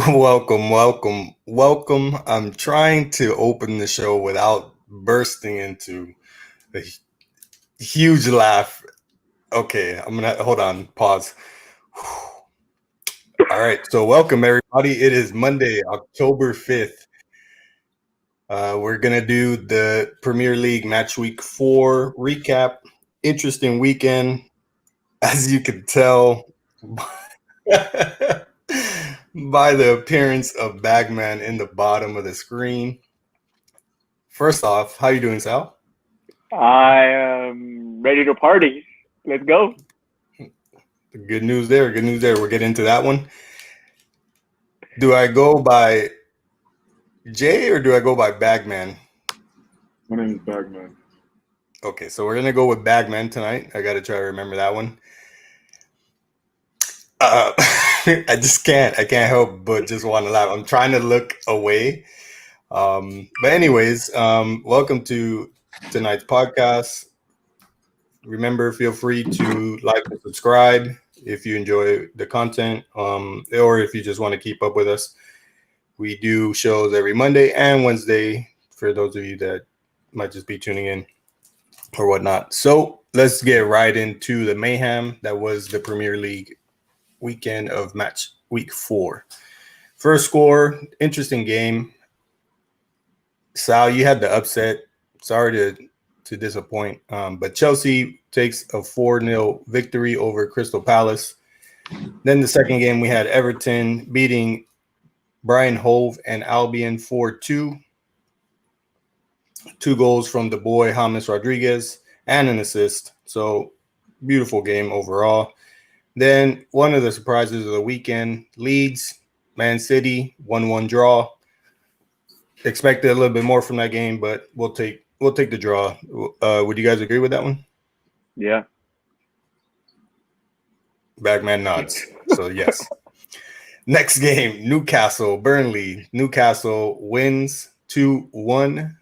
Welcome. I'm trying to open the show without bursting into a huge laugh. Okay, I'm gonna hold on, pause. All right, so welcome everybody. It is Monday, October 5th. We're gonna do the Premier League match week 4 recap. Interesting weekend, as you can tell by the appearance of Bagman in the bottom of the screen. First off, how you doing, Sal? I am ready to party. Let's go. Good news there. We'll get into that one. Do I go by Jay or do I go by Bagman? My name is Bagman. Okay, so we're going to go with Bagman tonight. I got to try to remember that one. I just can't. I can't help but just want to laugh. I'm trying to look away. But anyways, welcome to tonight's podcast. Remember, feel free to like and subscribe if you enjoy the content, or if you just want to keep up with us. We do shows every Monday and Wednesday for those of you that might just be tuning in or whatnot. So let's get right into the mayhem that was the Premier League weekend of match week 4. First score, interesting game. Sal, you had the upset. Sorry to disappoint, but Chelsea takes a 4-0 victory over Crystal Palace. Then the second game, we had Everton beating Brian Hove and Albion 4-2. 2 goals from the boy James Rodriguez and an assist. So beautiful game overall. Then one of the surprises of the weekend, Leeds Man City 1-1 draw. Expected a little bit more from that game, but we'll take the draw. Would you guys agree with that one? Yeah. Bagman nods. So yes. Next game, Newcastle, Burnley. Newcastle wins 2-1.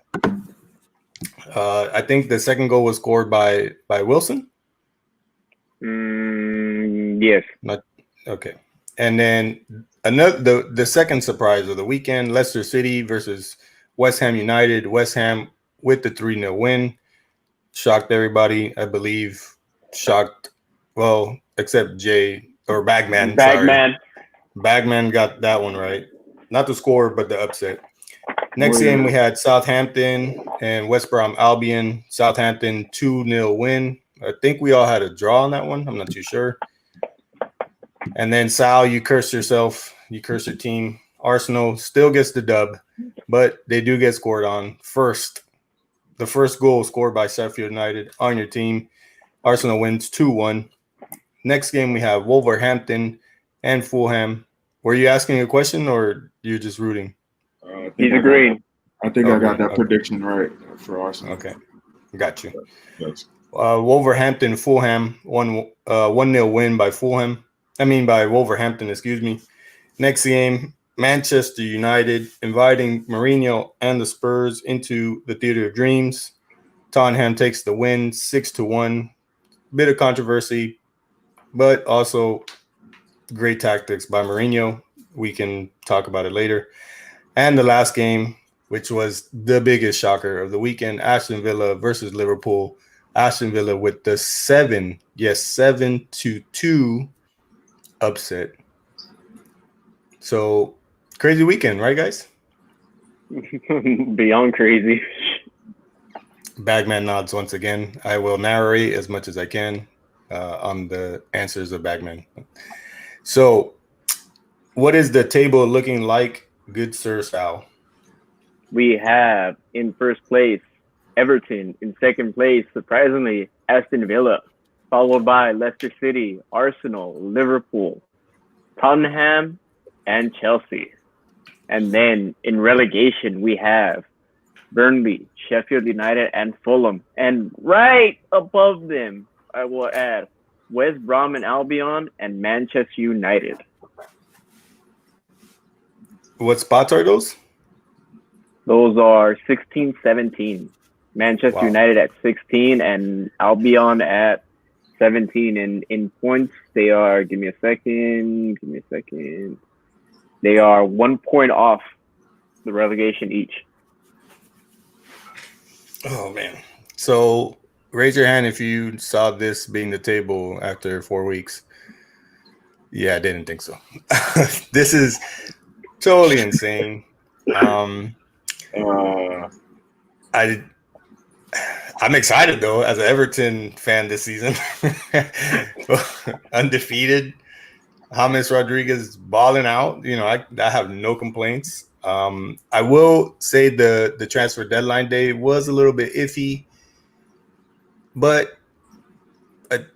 I think the second goal was scored by Wilson. Yes. Okay. And then the second surprise of the weekend, Leicester City versus West Ham United. West Ham with the 3-0 win. Shocked everybody, I believe. Shocked, well, except Jay or Bagman. Bagman. Sorry. Bagman got that one right. Not the score, but the upset. Next game, we had Southampton and West Brom Albion. Southampton 2-0 win. I think we all had a draw on that one. I'm not too sure. And then, Sal, you cursed yourself. You cursed your team. Arsenal still gets the dub, but they do get scored on first. The first goal scored by Sheffield United on your team. Arsenal wins 2-1. Next game, we have Wolverhampton and Fulham. Were you asking a question or you're just rooting? He's agreeing. I think I got that prediction right for Arsenal. Okay, got you. Yes. Wolverhampton, Fulham, 1-0 win by Fulham. By Wolverhampton, excuse me. Next game, Manchester United inviting Mourinho and the Spurs into the Theatre of Dreams. Tottenham takes the win 6-1. Bit of controversy, but also great tactics by Mourinho. We can talk about it later. And the last game, which was the biggest shocker of the weekend, Aston Villa versus Liverpool. Aston Villa with the 7-2 upset. So crazy weekend, right, guys? Beyond crazy. Bagman nods once again. I will narrate as much as I can on the answers of Bagman. So what is the table looking like, good Sir Sal? We have in first place Everton. In second place, surprisingly, Aston Villa, followed by Leicester City, Arsenal, Liverpool, Tottenham, and Chelsea. And then in relegation, we have Burnley, Sheffield United, and Fulham. And right above them, I will add West Brom and Albion and Manchester United. What spots are those? Those are 16, 17. Manchester United at 16 and Albion at 17. And in points, they are, give me a second. They are 1 point off the relegation each. Oh man. So raise your hand if you saw this being the table after 4 weeks. Yeah, I didn't think so. This is totally insane. I'm excited though as an Everton fan this season. Undefeated. James Rodriguez balling out. You know, I have no complaints. I will say the transfer deadline day was a little bit iffy, but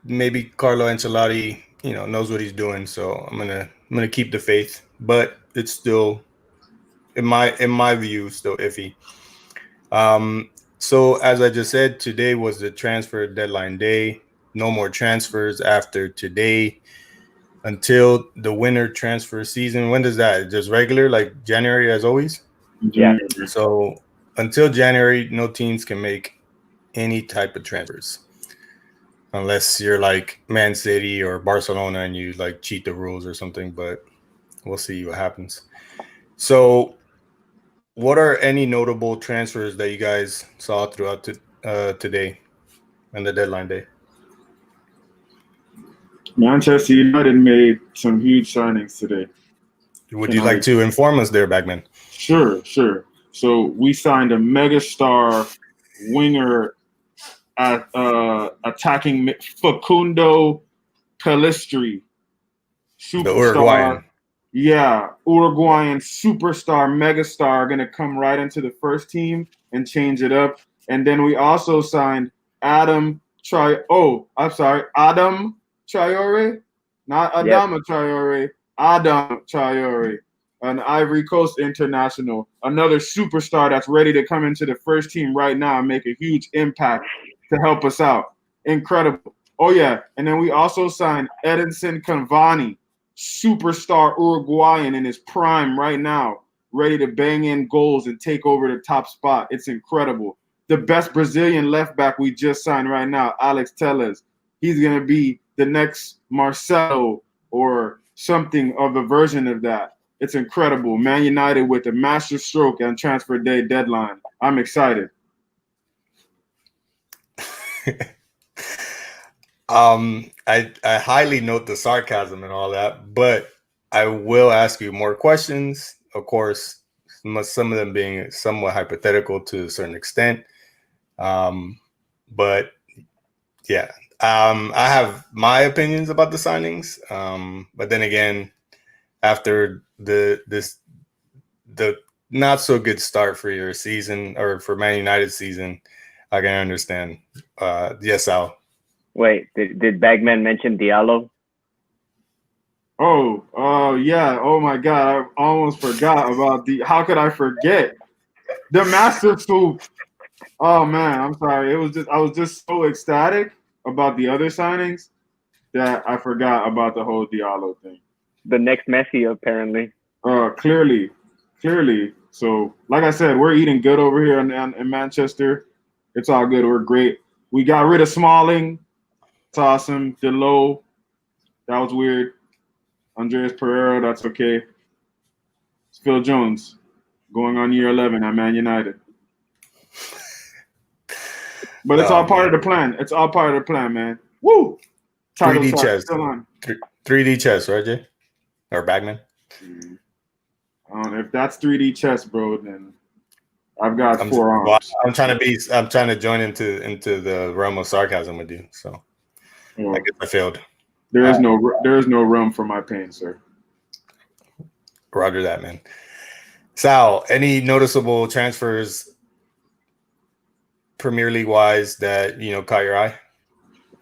maybe Carlo Ancelotti, knows what he's doing. So I'm gonna keep the faith, but it's still, in my view, still iffy. So as I just said, today was the transfer deadline day. No more transfers after today until the winter transfer season. When does that? Just regular, like January as always? Yeah. So until January, no teams can make any type of transfers. Unless you're like Man City or Barcelona and you like cheat the rules or something, but we'll see what happens. So what are any notable transfers that you guys saw throughout today and the deadline day? Manchester United made some huge signings today. Would you like to inform us there, Bagman? Sure. So we signed a megastar winger at attacking Facundo Pellistri. Superstar. The Uruguayan. Yeah, Uruguayan superstar, megastar, going to come right into the first team and change it up. And then we also signed Adam Traore, not Adama Traore, Adam Traore, an Ivory Coast international, another superstar that's ready to come into the first team right now and make a huge impact to help us out. Incredible. Oh, yeah, and then we also signed Edinson Cavani, superstar Uruguayan in his prime right now, ready to bang in goals and take over the top spot. It's incredible. The best Brazilian left back we just signed right now, Alex Telles. He's going to be the next Marcelo or something of a version of that. It's incredible. Man United with a master stroke on transfer day deadline. I'm excited. I highly note the sarcasm and all that, but I will ask you more questions. Of course, some of them being somewhat hypothetical to a certain extent. But yeah, I have my opinions about the signings. But then again, after the not so good start for your season or for Man United season, I can understand. Yes, Al. Wait, did Bagman mention Diallo? Oh, yeah. Oh my God, I almost forgot about how could I forget? The master swoop. Oh man, I'm sorry. I was just so ecstatic about the other signings that I forgot about the whole Diallo thing. The next Messi, apparently. Clearly. So, like I said, we're eating good over here in Manchester. It's all good. We're great. We got rid of Smalling. It's awesome. Delo, that was weird. Andreas Pereira, that's okay. It's Phil Jones going on year 11 at Man United. But it's all part of the plan. It's all part of the plan, man. Woo! 3D chess. 3D chess, right, Jay? Or Bagman? If that's 3D chess, bro, then I've got 4 arms. Well, I'm trying to join into the realm of sarcasm with you. So I guess I failed. There is no room for my pain, sir. Roger that, man. Sal, any noticeable transfers Premier League wise that caught your eye?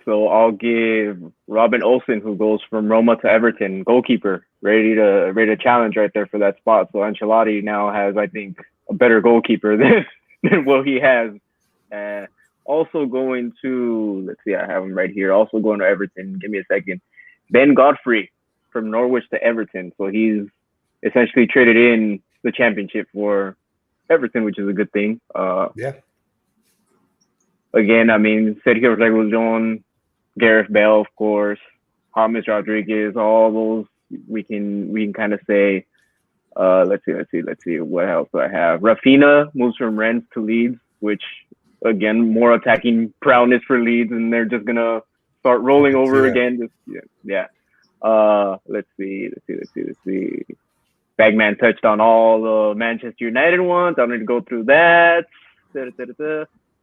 So I'll give Robin Olsen, who goes from Roma to Everton, goalkeeper, ready to challenge right there for that spot. So Ancelotti now has, I think, a better goalkeeper than what he has. Also going to, let's see, I have him right here. Also going to Everton. Give me a second. Ben Godfrey from Norwich to Everton. So he's essentially traded in the championship for Everton, which is a good thing. Yeah. Again, I mean, Sergio Reguilón, Gareth Bale, of course, James Rodriguez, all those we can kind of say Let's see. What else do I have? Rafinha moves from Rennes to Leeds, which again more attacking prowess for Leeds, and they're just gonna start rolling over again. Just yeah. Let's see. Bagman touched on all the Manchester United ones. I don't need to go through that.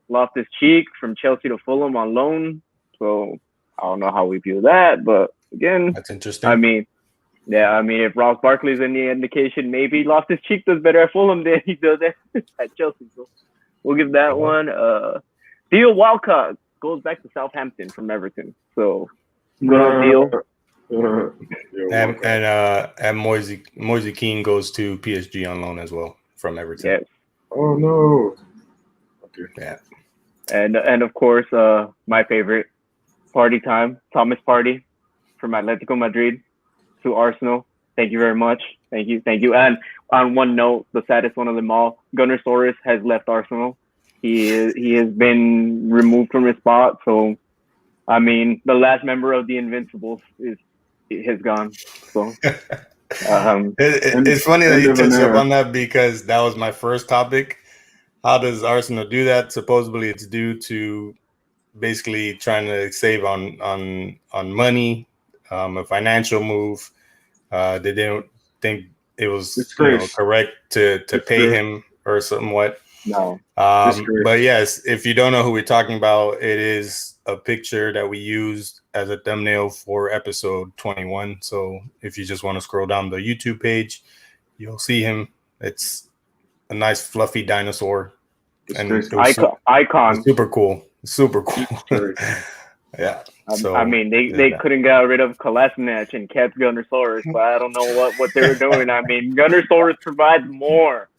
Lost his cheek from Chelsea to Fulham on loan. So I don't know how we view that, but again, that's interesting. I mean, if Ross Barkley's any indication, maybe lost his cheek does better at Fulham than he does at Chelsea. So we'll give that one. Theo Walcott goes back to Southampton from Everton. So good on Theo. And Moise Kean goes to PSG on loan as well from Everton. Yes. Oh no. Okay. Yeah. And of course, my favorite, party time, Thomas Partey from Atletico Madrid to Arsenal. Thank you very much. Thank you. And on one note, the saddest one of them all, Gunnar Soros has left Arsenal. He has been removed from his spot. So, I mean, the last member of the Invincibles has gone. So, it's funny that you touch up on that because that was my first topic. How does Arsenal do that? Supposedly, it's due to basically trying to save on money, a financial move. They didn't think it was correct to pay him or somewhat. No. But yes, if you don't know who we're talking about, it is a picture that we used as a thumbnail for episode 21. So if you just want to scroll down the YouTube page, you'll see him. It's a nice fluffy dinosaur. And it was icon. Super cool. Yeah. So, I mean, they couldn't get rid of Kolasinac and kept Gunnar Soros, but I don't know what they were doing. I mean, Gunnar Soros provides more.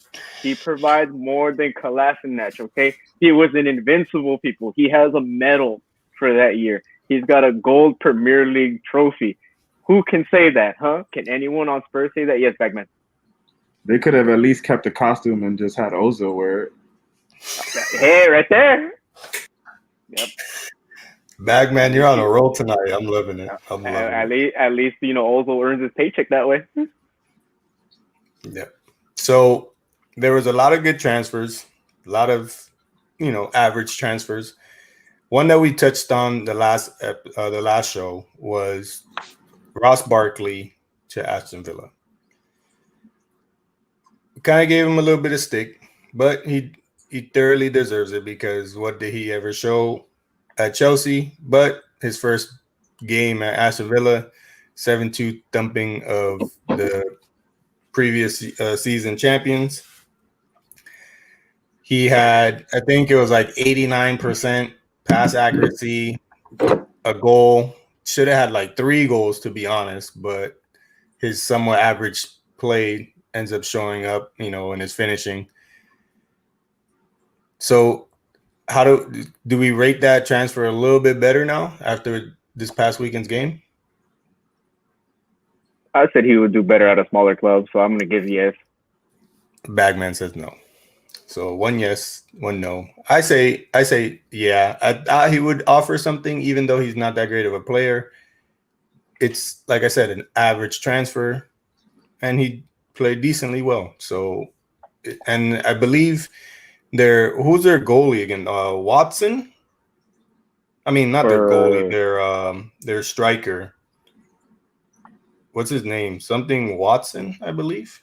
He provides more than Kolasinac, okay? He was an invincible, people. He has a medal for that year. He's got a gold Premier League trophy. Who can say that, huh? Can anyone on Spurs say that? Yes, Bagman. They could have at least kept the costume and just had Ozil wear it. Hey, right there. Yep. Bagman, you're on a roll tonight. I'm loving it. At least Ozil earns his paycheck that way. Yeah. So there was a lot of good transfers, a lot of average transfers. One that we touched on the last show was Ross Barkley to Aston Villa. Kind of gave him a little bit of stick, but he thoroughly deserves it because what did he ever show at Chelsea? But his first game at Aston Villa, 7-2 thumping of the previous season champions. He had, I think it was like 89% pass accuracy, a goal. Should have had like 3 goals, to be honest, but his somewhat average play ends up showing up, in his finishing. So how do we rate that transfer a little bit better now after this past weekend's game? I said he would do better at a smaller club, so I'm going to give yes. Bagman says no. So 1 yes, 1 no. I say yeah. I thought he would offer something, even though he's not that great of a player. It's, like I said, an average transfer, and he played decently well. So, and I believe who's their goalie again? Watson? I mean, not their goalie, their striker. What's his name? Something Watson, I believe.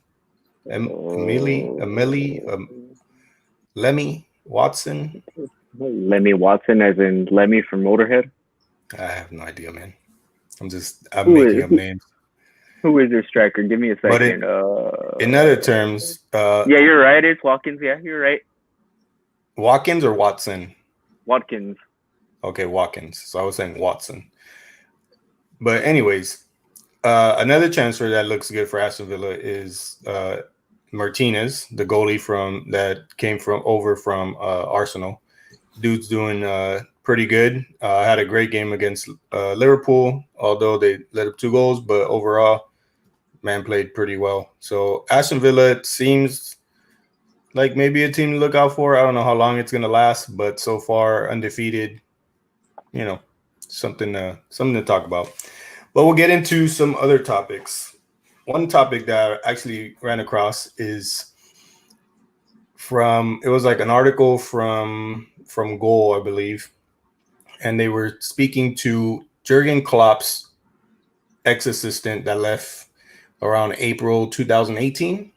Lemmy Watson. Lemmy Watson, as in Lemmy from Motorhead? I have no idea, man. I'm making up names. Who is your striker? Give me a second. But in other terms, yeah, you're right. It's Watkins. Yeah, you're right. Watkins or Watson? Watkins. Okay, Watkins. So I was saying Watson. But anyways, another transfer that looks good for Aston Villa is Martinez, the goalie that came over from Arsenal. Dude's doing pretty good. Had a great game against Liverpool, although they let up 2 goals, but overall, man played pretty well. So Aston Villa seems like maybe a team to look out for. I don't know how long it's going to last, but so far undefeated, something to talk about. But we'll get into some other topics. one topic that I actually ran across is it was like an article from Goal, I believe, and they were speaking to Jurgen Klopp's ex-assistant that left around April 2018.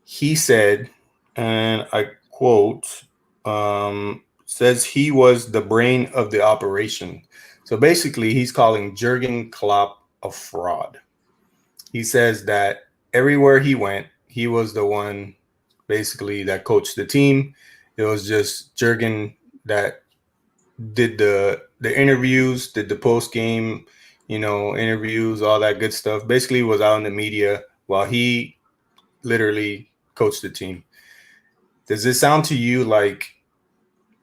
He said, and I quote, says he was the brain of the operation. So basically, he's calling Jurgen Klopp a fraud. He says that everywhere he went, he was the one basically that coached the team. It was just Jurgen that did the interviews, did the post game, interviews, all that good stuff. Basically, was out in the media while he literally coached the team. Does it sound to you like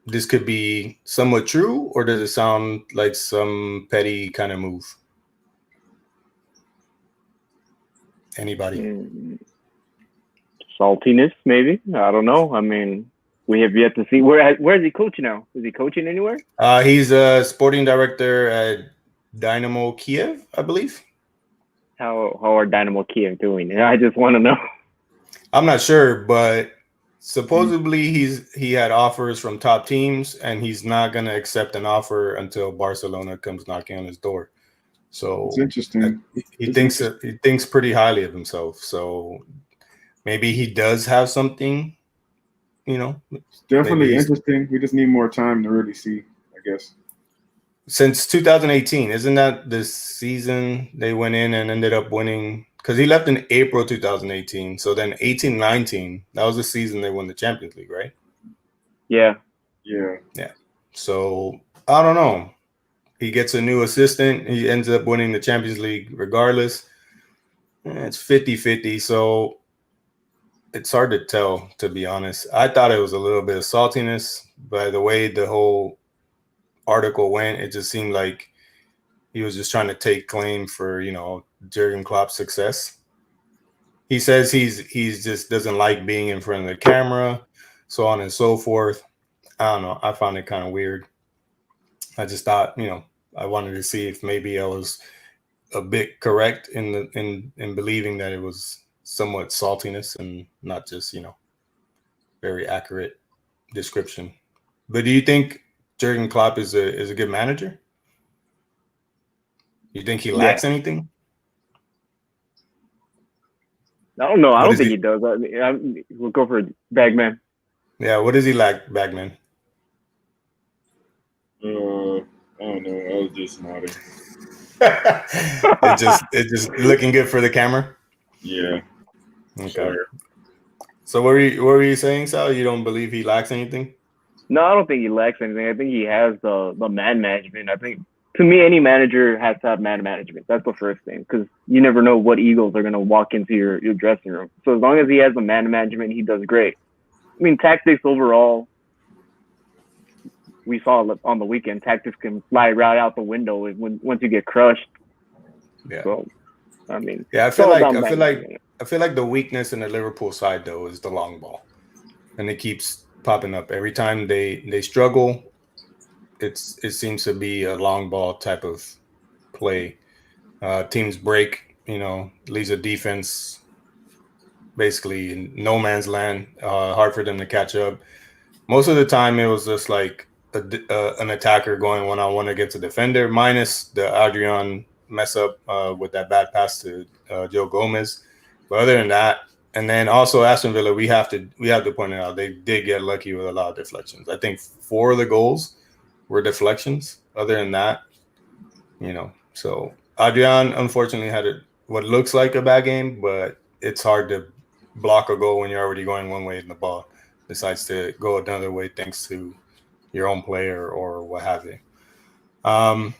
this could be somewhat true, or does it sound like some petty kind of move? Anybody? Saltiness, maybe. I don't know. I mean, we have yet to see. Where is he coaching now? Is he coaching anywhere? He's a sporting director at Dynamo Kiev, I believe. How are Dynamo Kiev doing? I just want to know. I'm not sure, but supposedly he had offers from top teams, and he's not going to accept an offer until Barcelona comes knocking on his door. So it's interesting. He thinks pretty highly of himself. So maybe he does have something, It's definitely interesting. We just need more time to really see, I guess. Since 2018, isn't that the season they went in and ended up winning? Because he left in April 2018. So then 18-19, that was the season they won the Champions League, right? Yeah. So I don't know. He gets a new assistant. He ends up winning the Champions League regardless. It's 50-50. So it's hard to tell, to be honest. I thought it was a little bit of saltiness by the way the whole article went. It just seemed like he was just trying to take claim for, Jurgen Klopp's success. He says he's just doesn't like being in front of the camera, so on and so forth. I don't know. I found it kind of weird. I just thought, I wanted to see if maybe I was a bit correct in believing that it was somewhat saltiness and not just, very accurate description. But do you think Jurgen Klopp is a good manager? You think he lacks anything? I don't know. I don't think he does. We'll go for Bagman. Yeah, what does he lack, Bagman? I don't know. I was just nodding. It just looking good for the camera. Yeah. Okay. Sure. So what were you saying, Sal? You don't believe he lacks anything? No, I don't think he lacks anything. I think he has the man management. I think, to me, any manager has to have man management. That's the first thing, because you never know what egos are going to walk into your dressing room. So as long as he has the man management, he does great. I mean, tactics overall, we saw on the weekend, tactics can fly right out the window once you get crushed. Yeah. So, I mean, yeah, I feel like the weakness in the Liverpool side though is the long ball, and it keeps popping up every time they struggle. It seems to be a long ball type of play. Teams break, leaves a defense basically in no man's land. Hard for them to catch up. Most of the time, it was just like an attacker going one-on-one against a defender, minus the Adrian mess up with that bad pass to Joe Gomez. But other than that, and then also Aston Villa, we have to point it out, they did get lucky with a lot of deflections. I think 4 of the goals were deflections. Other than that, so Adrian unfortunately had what looks like a bad game, but it's hard to block a goal when you're already going one way and the ball decides to go another way thanks to your own player or what have you. All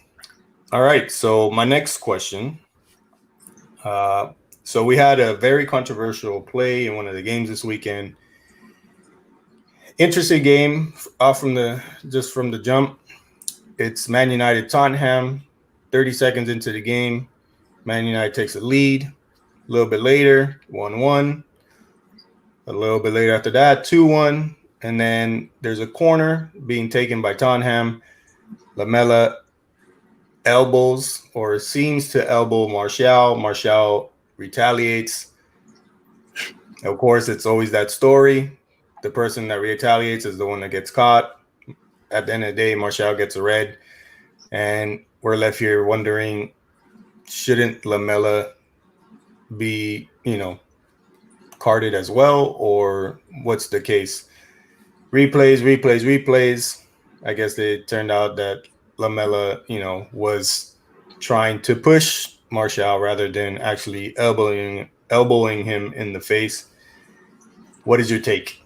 right, so my next question. So we had a very controversial play in one of the games this weekend. Interesting game from the jump. It's Man United Tottenham. 30 seconds into the game, Man United takes a lead. A little bit later, 1-1. A little bit later after that, 2-1. And then there's a corner being taken by Tottenham. Lamela elbows or seems to elbow Martial. Martial retaliates. Of course, it's always that story. The person that retaliates is the one that gets caught. At the end of the day, Martial gets a red. And we're left here wondering, shouldn't Lamela be, carded as well? Or what's the case? Replays. I guess it turned out that Lamela, was trying to push Martial rather than actually elbowing him in the face. What is your take?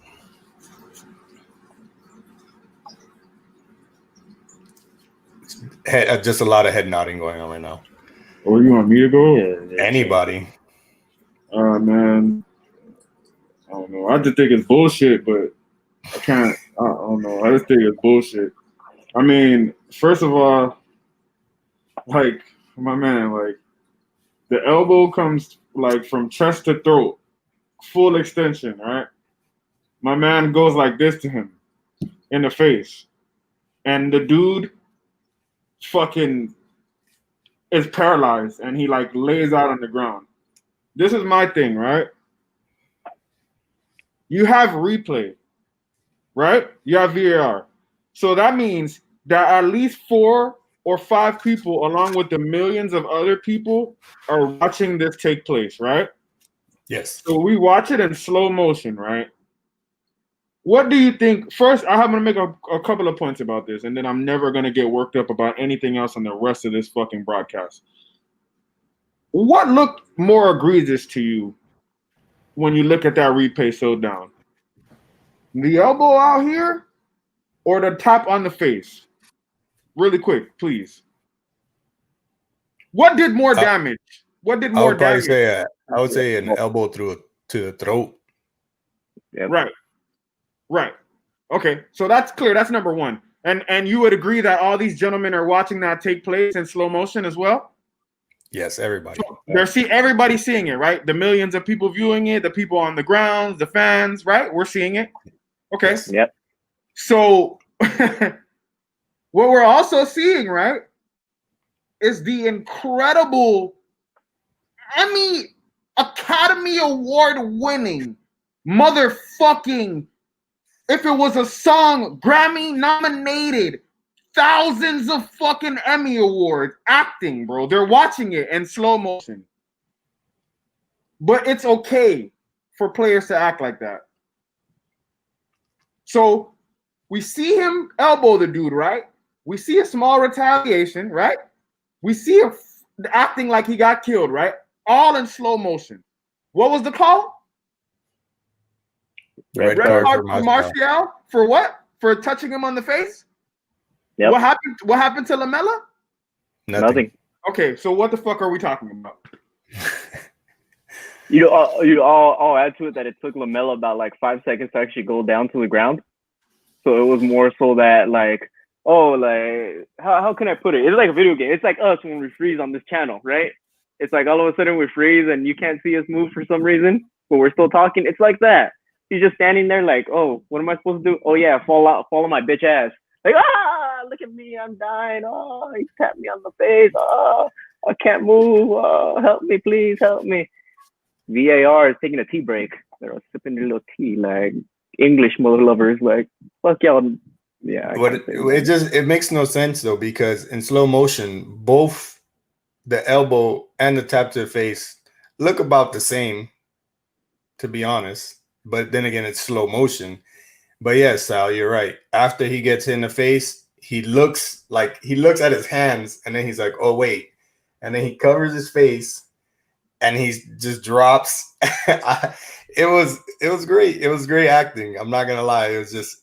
Just a lot of head nodding going on right now. Oh, you want me to go? Anybody? Man, I don't know. I just think it's bullshit, but I can't. I don't know. I just think it's bullshit. I mean, first of all, like my man, like the elbow comes like from chest to throat, full extension, right? My man goes like this to him in the face, and the dude fucking is paralyzed, and he like lays out on the ground. This is my thing, right? You have replay, right? You have VAR. So that means that at least 4 or 5 people, along with the millions of other people, are watching this take place, right? Yes. So we watch it in slow motion, right? What do you think? First, I'm going to make a couple of points about this, and then I'm never going to get worked up about anything else on the rest of this fucking broadcast. What looked more egregious to you when you look at that replay so down? The elbow out here or the tap on the face? Really quick, please. What did more damage? What did more damage? I would say an elbow to the throat. Yep. Right. Okay, so that's clear. That's number one. And you would agree that all these gentlemen are watching that take place in slow motion as well? Yes, everybody. So everybody's seeing it, right? The millions of people viewing it, the people on the grounds, the fans, right? We're seeing it. Okay. Yes. Yep. So what we're also seeing, right, is the incredible Academy Award winning motherfucking, if it was a song, Grammy nominated, thousands of fucking Emmy awards acting, bro. They're watching it in slow motion. But it's okay for players to act like that. So we see him elbow the dude, right? We see a small retaliation, right? We see him acting like he got killed, right? All in slow motion. What was the call? Red card for Martial. For what? For touching him on the face? Yep. What happened to Lamela? Nothing. Okay, so what the fuck are we talking about? I'll add to it that it took Lamela about like 5 seconds to actually go down to the ground. So it was more so that like, how can I put it? It's like a video game. It's like us when we freeze on this channel, right? It's like all of a sudden we freeze and you can't see us move for some reason, but we're still talking. It's like that. He's just standing there like, oh, what am I supposed to do? Oh yeah, fall on my bitch ass. Like, look at me, I'm dying. Oh, he tapped me on the face. Oh, I can't move. Oh, help me, please, help me. VAR is taking a tea break. They're sipping their little tea, like English mother lovers. Like, fuck y'all. Yeah. It makes no sense though, because in slow motion, both the elbow and the tap to the face look about the same, to be honest. But then again, it's slow motion. But yes, Sal, you're right. After he gets hit in the face, he looks at his hands, and then he's like, "Oh wait," and then he covers his face, and he just drops. It was great. It was great acting. I'm not gonna lie. It was just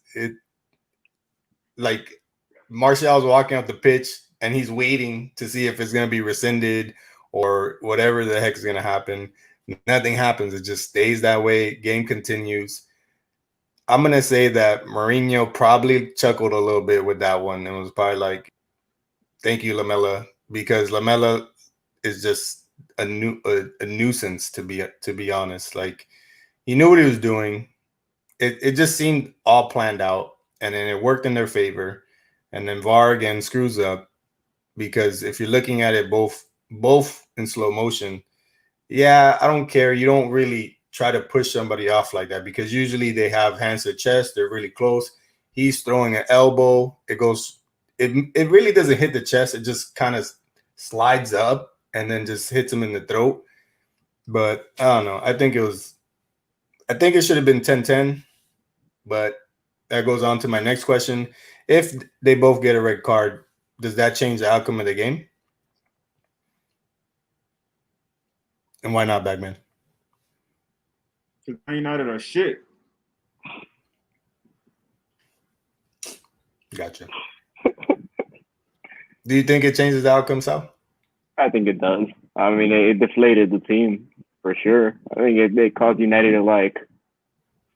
like Martial's walking off the pitch, and he's waiting to see if it's gonna be rescinded or whatever the heck is gonna happen. Nothing happens. It just stays that way. Game continues. I'm going to say that Mourinho probably chuckled a little bit with that one. It was probably like, thank you, Lamela, because Lamela is just a nuisance, to be honest. Like, he knew what he was doing. It just seemed all planned out, and then it worked in their favor. And then VAR again screws up, because if you're looking at it both in slow motion, yeah, I don't care. You don't really try to push somebody off like that because usually they have hands to chest. They're really close. He's throwing an elbow. It really doesn't hit the chest. It just kind of slides up and then just hits him in the throat. But I don't know. I think it should have been 10-10, but that goes on to my next question. If they both get a red card, does that change the outcome of the game? And why not, Bagman? Because United are shit. Gotcha. Do you think it changes the outcome, Sal? I think it does. I mean, it deflated the team for sure. I think it caused United to like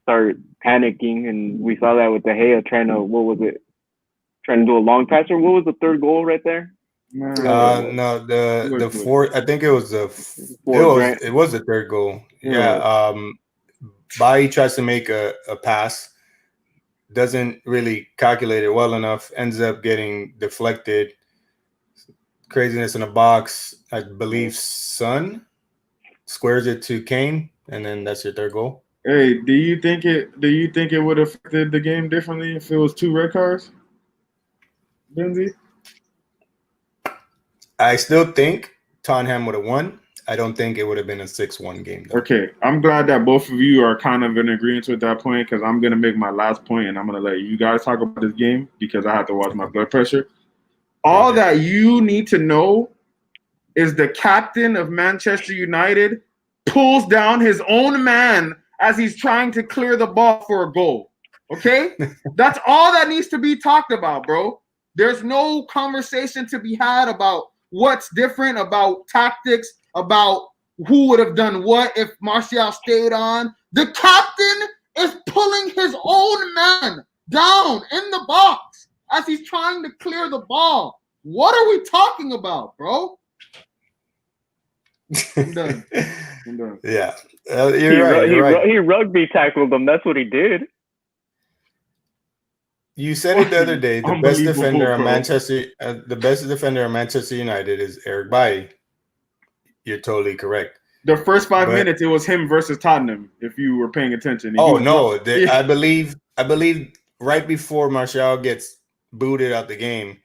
start panicking, and we saw that with De Gea trying to do a long pass, or what was the third goal right there? No, the fourth. I think it was it was the third goal. Yeah. Bailly tries to make a pass, doesn't really calculate it well enough, ends up getting deflected. Craziness in a box. I believe Son squares it to Kane, and then that's your third goal. Hey, do you think it would have affected the game differently if it was 2 red cards? Benzie? I still think Tottenham would have won. I don't think it would have been a 6-1 game, though. Okay, I'm glad that both of you are kind of in agreement with that point because I'm going to make my last point and I'm going to let you guys talk about this game because I have to watch my blood pressure. All that you need to know is the captain of Manchester United pulls down his own man as he's trying to clear the ball for a goal. Okay? That's all that needs to be talked about, bro. There's no conversation to be had about what's different, about tactics, about who would have done what if Martial stayed on. The captain is pulling his own man down in the box as he's trying to clear the ball. What are we talking about, bro? I'm done. Yeah. You're right. He rugby tackled him. That's what he did. You said it the other day. The best defender of Manchester United is Eric Bailly. You're totally correct. The first 5 minutes, it was him versus Tottenham. If you were paying attention. I believe right before Martial gets booted out the game,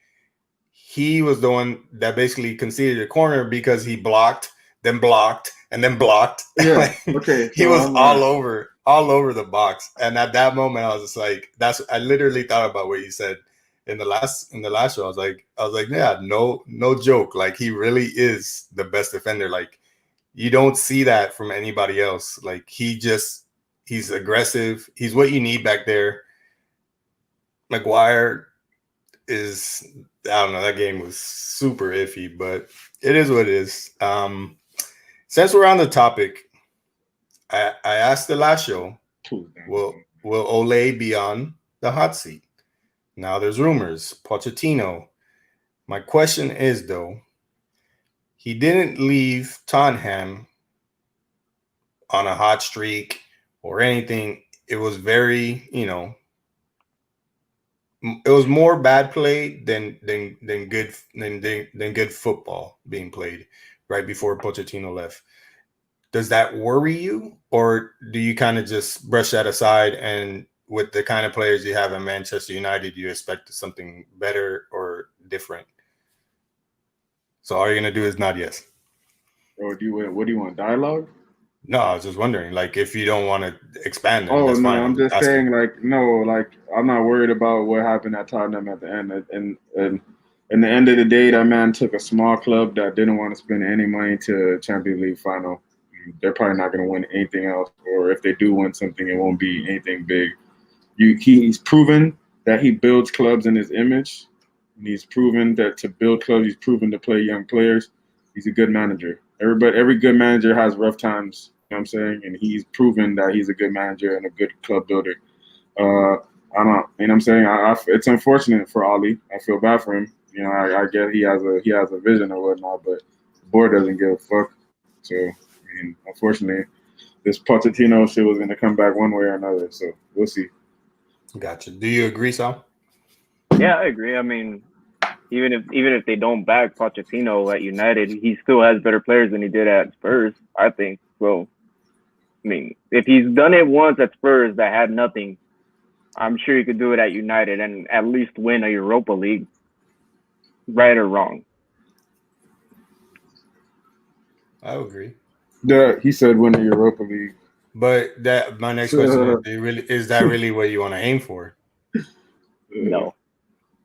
he was the one that basically conceded a corner because he blocked, then blocked, and then blocked. Yeah. Okay. He was all over the box, and at that moment, I was just like, I literally thought about what you said in the last show. I was like, yeah, no joke. Like, he really is the best defender. Like, you don't see that from anybody else. Like, he's aggressive. He's what you need back there. Maguire is, I don't know, that game was super iffy, but it is what it is. Since we're on the topic, I asked the last show, will Ole be on the hot seat? Now there's rumors, Pochettino. My question is, though, he didn't leave Tottenham on a hot streak or anything. It was very, it was more bad play than good football being played right before Pochettino left. Does that worry you, or do you kind of just brush that aside? And with the kind of players you have in Manchester United, you expect something better or different? So all you're gonna do is nod yes. Or what do you want? Dialogue? No, I was just wondering, like, if you don't want to expand it. Oh, that's no, fine. I'm just saying, like, no, like, I'm not worried about what happened at Tottenham at the end. And in the end of the day, that man took a small club that didn't want to spend any money to Champions League final. They're probably not going to win anything else. Or if they do win something, it won't be anything big. He's proven that he builds clubs in his image. And he's proven that to build clubs, he's proven to play young players. He's a good manager. Every good manager has rough times, you know what I'm saying? And he's proven that he's a good manager and a good club builder. I don't, you know what I'm saying? It's unfortunate for Ali. I feel bad for him. You know, I get he has a vision or whatnot, but the board doesn't give a fuck. So, I mean, unfortunately, this Pochettino shit was going to come back one way or another. So we'll see. Gotcha. Do you agree, Sal? Yeah, I agree. I mean, even if they don't back Pochettino at United, he still has better players than he did at Spurs, I think. So, I mean, if he's done it once at Spurs that had nothing, I'm sure he could do it at United and at least win a Europa League, right or wrong. I agree. He said win the Europa League. But my next question is that really what you want to aim for? No.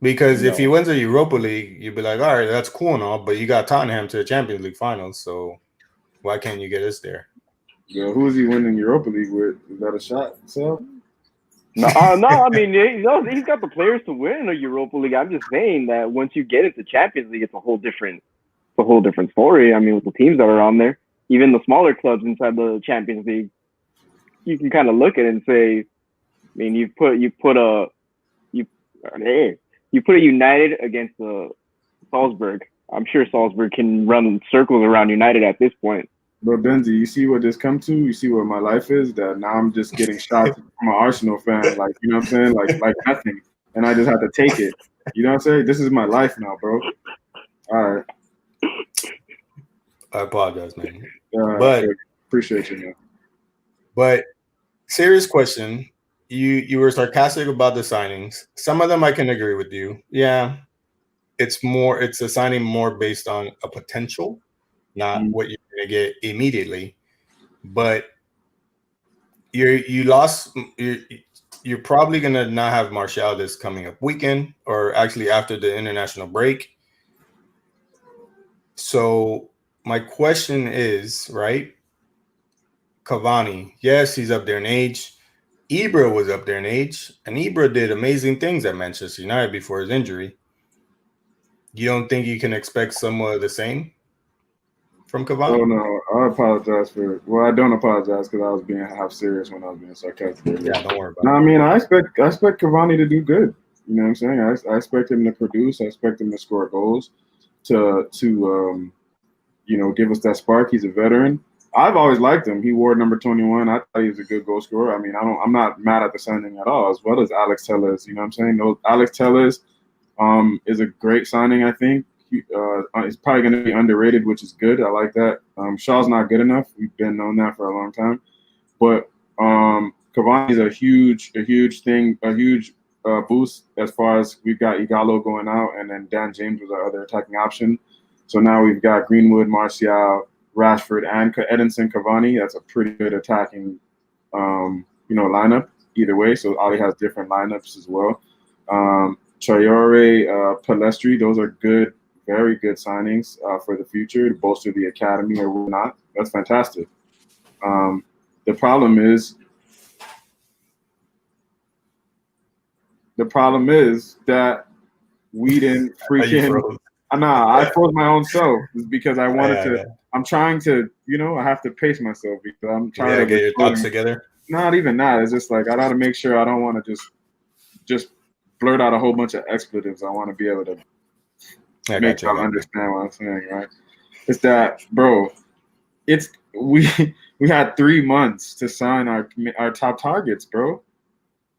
Because if he wins the Europa League, you'd be like, all right, that's cool and all, but you got Tottenham to the Champions League finals, so why can't you get us there? Yeah, who is he winning Europa League with? Is that a shot? So? No, I mean, he's got the players to win a Europa League. I'm just saying that once you get into Champions League, it's a whole different story. I mean, with the teams that are on there, even the smaller clubs inside the Champions League, you can kind of look at it and say, I mean, you put a United against Salzburg. I'm sure Salzburg can run circles around United at this point. But Benzi, you see what this come to? You see what my life is? That now I'm just getting shots from an Arsenal fan, like, you know what I'm saying? Like nothing. And I just have to take it. You know what I'm saying? This is my life now, bro. All right. I apologize, man. But appreciate you, man. But serious question. You were sarcastic about the signings. Some of them I can agree with you. Yeah. It's a signing more based on a potential, not what you're going to get immediately. But you're probably going to not have Martial this coming up weekend, or actually after the international break. So my question is, right? Cavani, yes, he's up there in age. Ibra was up there in age, and Ibra did amazing things at Manchester United before his injury. You don't think you can expect somewhat of the same from Cavani? Oh, no. I apologize I don't apologize because I was being half serious when I was being sarcastic. Yeah, don't worry about it. No, I mean, I expect Cavani to do good. You know what I'm saying? I expect him to produce. I expect him to score goals, to give us that spark. He's a veteran. I've always liked him. He wore number 21. I thought he was a good goal scorer. I mean, I'm not mad at the signing at all, as well as Alex Telles. You know what I'm saying? Alex Telles is a great signing, I think. He's probably going to be underrated, which is good. I like that. Shaw's not good enough. We've been known that for a long time. But Cavani is a huge boost as far as we've got Igalo going out, and then Dan James was our other attacking option. So now we've got Greenwood, Martial, Rashford, and Edinson Cavani. That's a pretty good attacking, lineup either way. So Ali has different lineups as well. Traore, Palestri, those are good, very good signings for the future to bolster the academy or whatnot. That's fantastic. The problem is that we didn't freaking. I froze my own self because I wanted to. Yeah. I'm trying to, I have to pace myself because I'm trying to get your thoughts together. Not even that. It's just like I got to make sure I don't want to just blurt out a whole bunch of expletives. I want to be able to make y'all understand what I'm saying, right? It's that, bro. We had 3 months to sign our top targets, bro.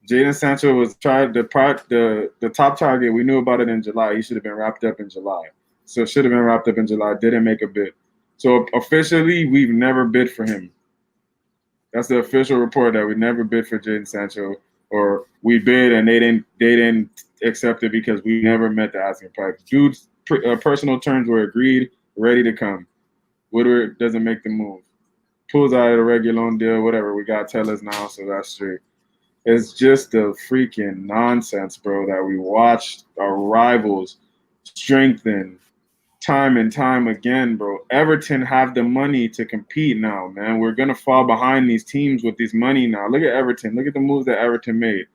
Jadon Sancho was the top target. We knew about it in July. He should have been wrapped up in July. So it should have been wrapped up in July. Didn't make a bid. So officially, we've never bid for him. That's the official report that we never bid for Jadon Sancho, or we bid and they didn't accept it because we never met the asking price. Dude's personal terms were agreed, ready to come. Woodward doesn't make the move. Pulls out of the regular loan deal, whatever. We got Tellers now, so that's straight. It's just the freaking nonsense, bro, that we watched our rivals strengthen time and time again, bro. Everton have the money to compete now, man. We're going to fall behind these teams with this money now. Look at Everton. Look at the moves that Everton made.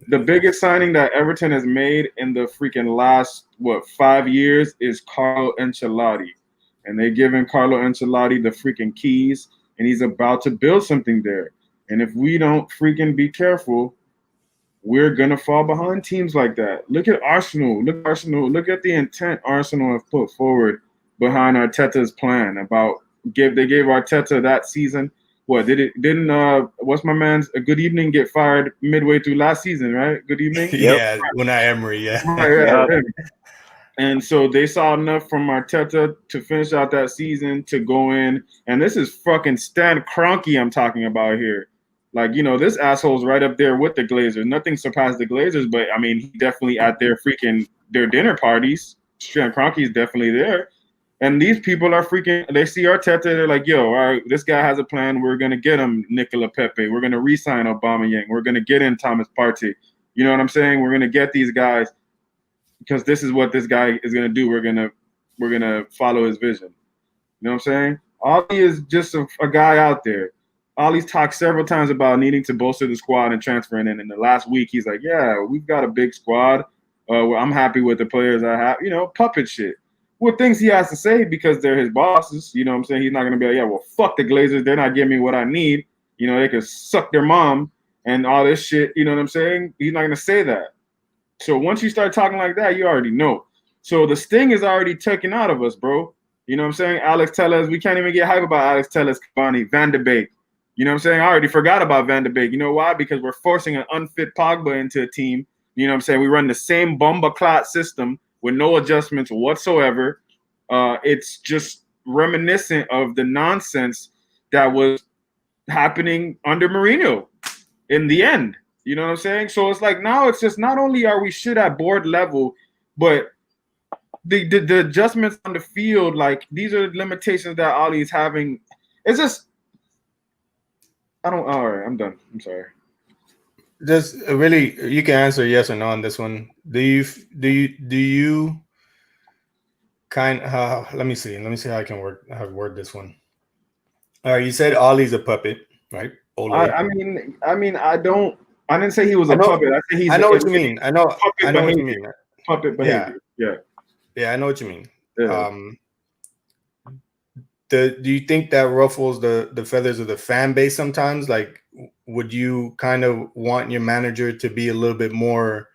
The biggest signing that Everton has made in the freaking last, 5 years is Carlo Ancelotti. And they're giving Carlo Ancelotti the freaking keys, and he's about to build something there. And if we don't freaking be careful, we're going to fall behind teams like that. Look at Arsenal. Look at the intent Arsenal have put forward behind Arteta's plan about they gave Arteta that season. What's my man's a Good Evening get fired midway through last season, right? Good Evening? Yeah, Unai Emery, yeah. Right. And so they saw enough from Arteta to finish out that season to go in. And this is fucking Stan Kroenke I'm talking about here. Like, you know, this asshole's right up there with the Glazers. Nothing surpassed the Glazers, but I mean, he's definitely at their dinner parties. Stan Kroenke's definitely there. And these people are freaking, they see Arteta, they're like, yo, all right, this guy has a plan. We're going to get him Nicola Pepe. We're going to re-sign Aubameyang. We're going to get in Thomas Partey. You know what I'm saying? We're going to get these guys because this is what this guy is going to do. We're going to follow his vision. You know what I'm saying? Ollie is just a guy out there. Ollie's talked several times about needing to bolster the squad and transferring in. And the last week, he's like, yeah, we've got a big squad. I'm happy with the players I have. You know, puppet shit. Well, things he has to say because they're his bosses. You know what I'm saying? He's not going to be like, yeah, well, fuck the Glazers. They're not giving me what I need. You know, they could suck their mom and all this shit. You know what I'm saying? He's not going to say that. So once you start talking like that, you already know. So the sting is already taken out of us, bro. You know what I'm saying? Alex Telles, we can't even get hype about Alex Telles, Cavani, Van de Beek. You know what I'm saying? I already forgot about Van de Beek. You know why? Because we're forcing an unfit Pogba into a team. You know what I'm saying? We run the same bomba clot system with no adjustments whatsoever. It's just reminiscent of the nonsense that was happening under Mourinho in the end. You know what I'm saying? So it's like now it's just not only are we shit at board level, but the adjustments on the field, like these are limitations that Ollie is having. It's just all right, I'm done. I'm sorry. Just really, you can answer yes or no on this one. Do you kind let me see how I can word this one. All right, you said Ollie's a puppet, right? I mean I didn't say he was a puppet. I said I know what you mean. I know what you mean. Puppet behavior. Yeah, I know what you mean. Yeah. Do you think that ruffles the feathers of the fan base sometimes? Like, would you kind of want your manager to be a little bit more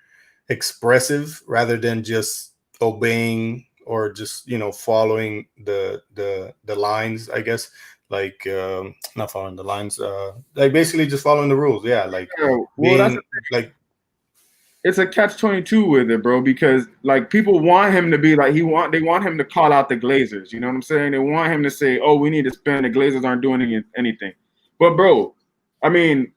expressive rather than just obeying or just, you know, following the lines, I guess? Like not following the lines, like basically just following the rules. Yeah, like being like. It's a catch-22 with it, bro, because like people want him to be like they want him to call out the Glazers. You know what I'm saying? They want him to say, "Oh, we need to spend. The Glazers aren't doing anything." But bro, I mean,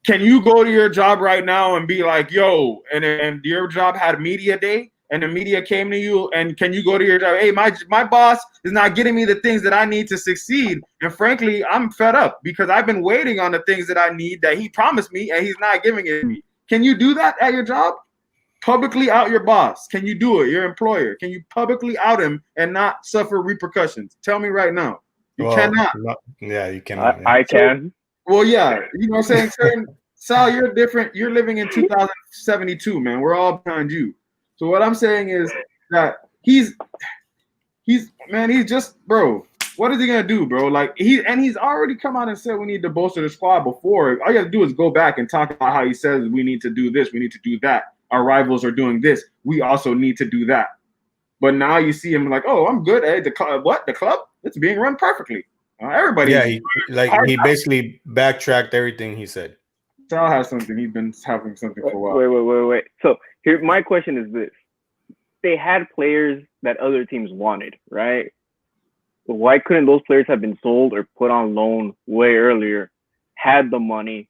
can you go to your job right now and be like, "Yo," and your job had media day, and the media came to you, and can you go to your job? Hey, my boss is not getting me the things that I need to succeed, and frankly, I'm fed up because I've been waiting on the things that I need that he promised me, and he's not giving it to me. Can you do that at your job? Publicly out your boss. Can you do it? Your employer. Can you publicly out him and not suffer repercussions? Tell me right now. You cannot. Yeah, you cannot. I can. Well, yeah. You know what I'm saying? Sal, you're different. You're living in 2072, man. We're all behind you. So what I'm saying is that he's just, bro. What is he gonna do, bro? Like he's already come out and said we need to bolster the squad before. All you have to do is go back and talk about how he says we need to do this, we need to do that. Our rivals are doing this. We also need to do that. But now you see him like, oh, I'm good. Hey, the club? It's being run perfectly. Everybody. Yeah, he basically backtracked everything he said. Sal has something. He's been having something for a while. Wait. So here, my question is this: they had players that other teams wanted, right? Why couldn't those players have been sold or put on loan way earlier, had the money,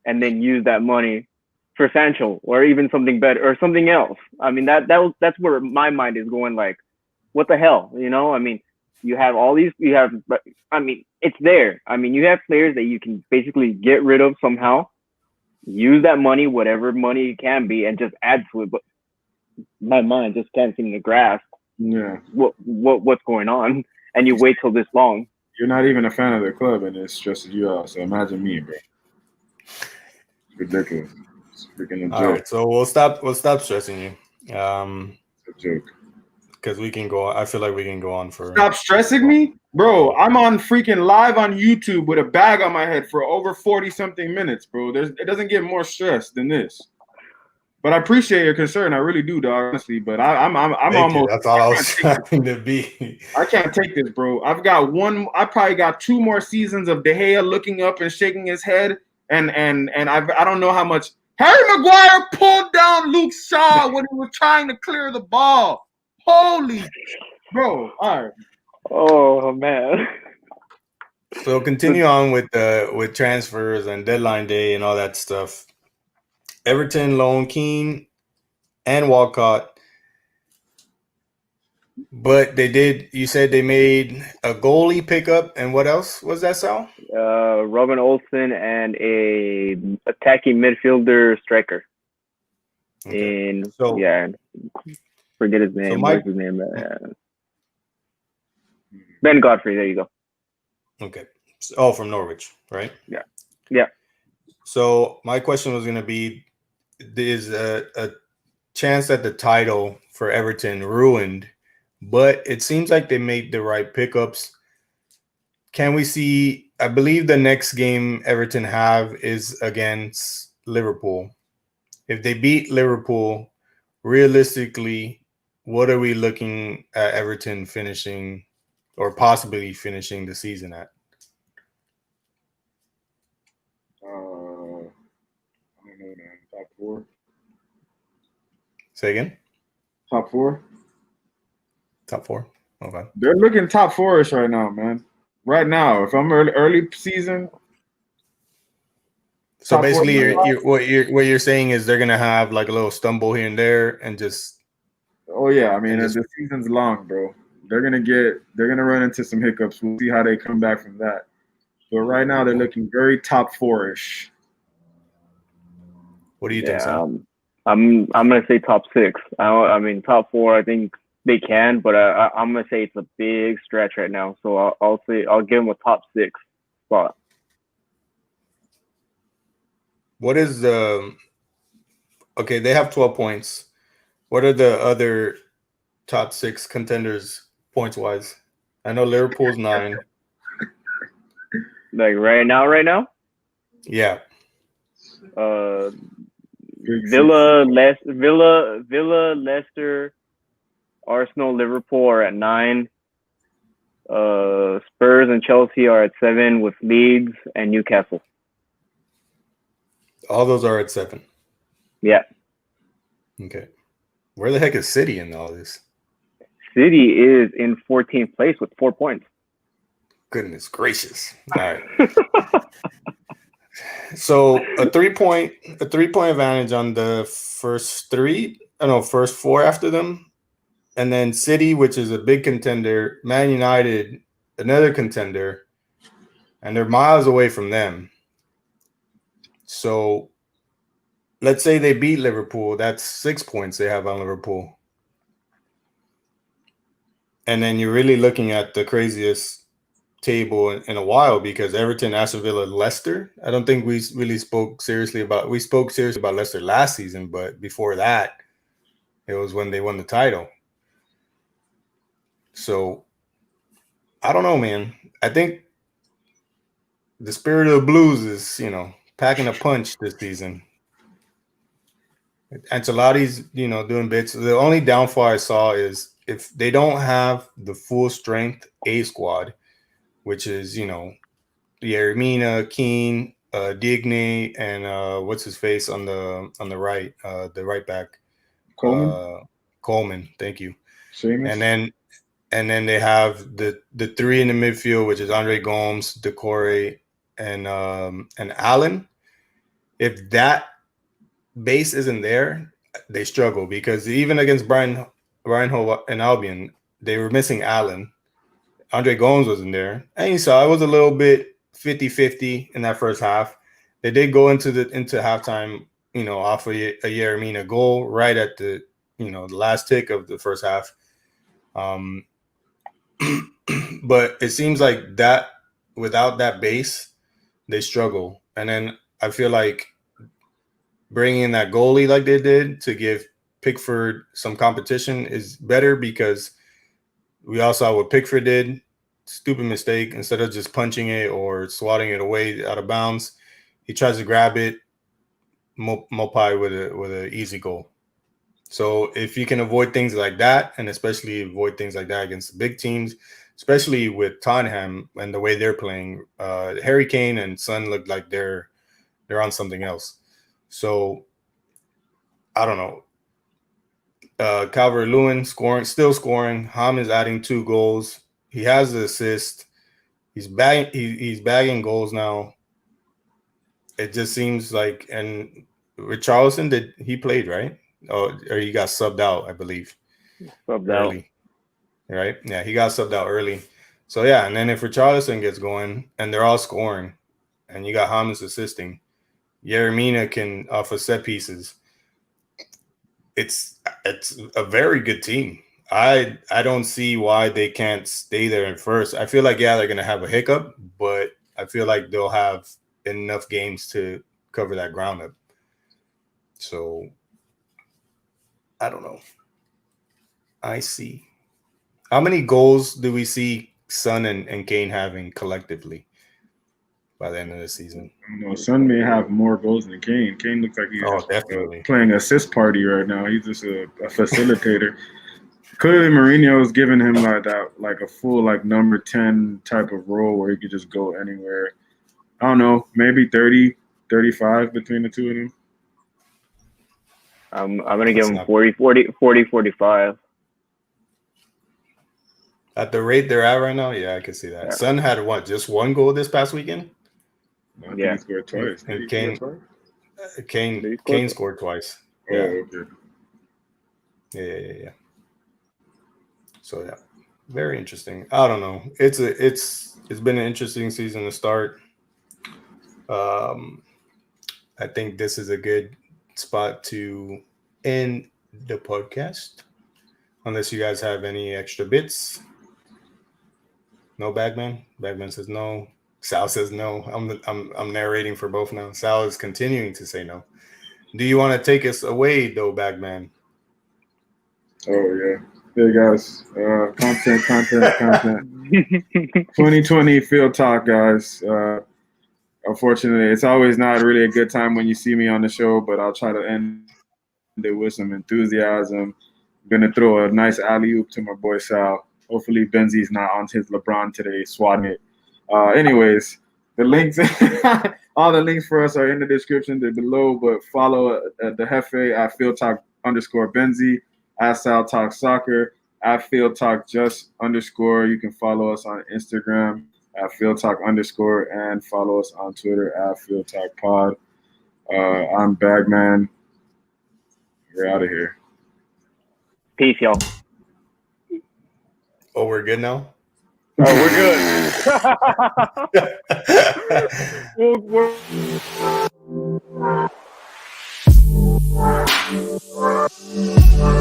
and then use that money for Sancho or even something better or something else? I mean, that's where my mind is going. Like, what the hell, you know? I mean, you have all these. I mean, it's there. I mean, you have players that you can basically get rid of somehow, use that money, whatever money it can be, and just add to it. But my mind just can't seem to grasp what's going on. And you wait till this long. You're not even a fan of the club, and it stresses you out. So imagine me, bro. It's ridiculous. It's freaking a joke. All right, so we'll stop stressing you. It's a joke. Because we can go on. I feel like we can go on for. Stop stressing me, bro. I'm on freaking live on YouTube with a bag on my head for over 40-something minutes, bro. It doesn't get more stress than this. But I appreciate your concern. I really do, dog, honestly. But I'm almost. That's all I was trying to be. I can't take this, bro. I probably got 2 more seasons of De Gea looking up and shaking his head, and I don't know how much. Harry Maguire pulled down Luke Shaw when he was trying to clear the ball. Holy, bro! All right. Oh man. So continue on with transfers and deadline day and all that stuff. Everton loan Keane and Walcott, but they did. You said they made a goalie pickup, and what else was that, Sal? Robin Olsen and a attacking midfielder striker. Okay. Forget his name. What's his name? Ben Godfrey. There you go. Okay. Oh, from Norwich, right? Yeah. So my question was going to be: is a chance that the title for Everton ruined? But it seems like they made the right pickups. Can we see? I believe the next game Everton have is against Liverpool. If they beat Liverpool, realistically, what are we looking at Everton finishing or possibly finishing the season at? I don't know, man. Top four. Say again? Top four. Top four. Okay. They're looking top four-ish right now, man. Right now, if I'm early season. So basically, what you're saying is they're gonna have like a little stumble here and there, and just. Oh yeah, I mean the season's long, bro. They're gonna run into some hiccups. We'll see how they come back from that. But right now they're looking very top four-ish. What do you think, Sam? I'm gonna say top six. I mean top four. I think they can, but I'm gonna say it's a big stretch right now. So I'll give them a top six spot. What is the? Okay, they have 12 points. What are the other top six contenders points wise? I know Liverpool's 9. Like right now. Yeah. Villa, Leicester, Arsenal, Liverpool are at 9. Spurs and Chelsea are at 7 with Leeds and Newcastle. All those are at 7. Yeah. Okay. Where the heck is City in all this? City is in 14th place with 4 points. Goodness gracious. All right. So a 3-point advantage on the first 4 after them. And then City, which is a big contender, Man United, another contender, and they're miles away from them. So let's say they beat Liverpool. That's 6 points they have on Liverpool. And then you're really looking at the craziest table in a while because Everton, Aston Villa, Leicester. I don't think we really spoke seriously about Leicester last season, but before that, it was when they won the title. So I don't know, man. I think the spirit of the Blues is, packing a punch this season. Ancelotti's, doing bits. The only downfall I saw is if they don't have the full strength A squad, which is, Yeremina, Keane, Digne, and what's his face on the right, the right back, Coleman. Thank you. Seamus. And then they have the 3 in the midfield, which is Andre Gomes, Decore, and Allen. If that base isn't there, they struggle because even against Brian Hove and Albion, they were missing Allen. Andre Gomes wasn't there. And you saw it was a little bit 50-50 in that first half. They did go into halftime, off a Yeremina goal right at the last tick of the first half. But it seems like that without that base, they struggle. And then I feel like bringing in that goalie like they did to give Pickford some competition is better because we all saw what Pickford did. Stupid mistake. Instead of just punching it or swatting it away out of bounds, he tries to grab it, Mopai with a easy goal. So if you can avoid things like that, and especially avoid things like that against big teams, especially with Tottenham and the way they're playing, Harry Kane and Son look like they're on something else. So I don't know. Calvert-Lewin still scoring. Ham is adding 2 goals. He has the assist. He's bagging goals now. It just seems like, and Richarlison, he played, right? Oh, or he got subbed out, I believe. Subbed early. out. Right? Yeah, he got subbed out early. So yeah, and then if Richarlison gets going and they're all scoring, and you got James assisting, Yeremina can off of set pieces. It's a very good team. I don't see why they can't stay there in first. I feel like they're gonna have a hiccup, but I feel like they'll have enough games to cover that ground up. So I don't know. I see. How many goals do we see Son and Kane having collectively by the end of the season? Son may have more goals than Kane. Kane looks like he's playing assist party right now. He's just a facilitator. Clearly, Mourinho is giving him like a full number 10 type of role where he could just go anywhere. I don't know, maybe 30, 35 between the two of them. I'm going to give him 40, 45. At the rate they're at right now, yeah, I can see that. Yeah. Son had just 1 goal this past weekend? He scored twice. And Kane scored twice. Oh, okay. Yeah. So yeah, very interesting. I don't know. It's been an interesting season to start. I think this is a good spot to end the podcast, unless you guys have any extra bits. No, Bagman. Bagman says no. Sal says no. I'm narrating for both now. Sal is continuing to say no. Do you want to take us away though, Bagman? Oh yeah. Hey guys, content. 2020 Field Talk, guys. Unfortunately, it's always not really a good time when you see me on the show, but I'll try to end it with some enthusiasm. I'm gonna throw a nice alley-oop to my boy Sal. Hopefully Benzi's not on his LeBron today, swatting it. Anyways, the links, all the links for us are in the description. They're below, but follow the Hefe at FieldTalk_Benzi, at Sal Talk Soccer, at FieldTalk _. You can follow us on Instagram at FieldTalk_, and follow us on Twitter at FieldTalkPod. I'm Bagman. We're out of here. Peace, y'all. Oh, we're good now? Oh, we're good.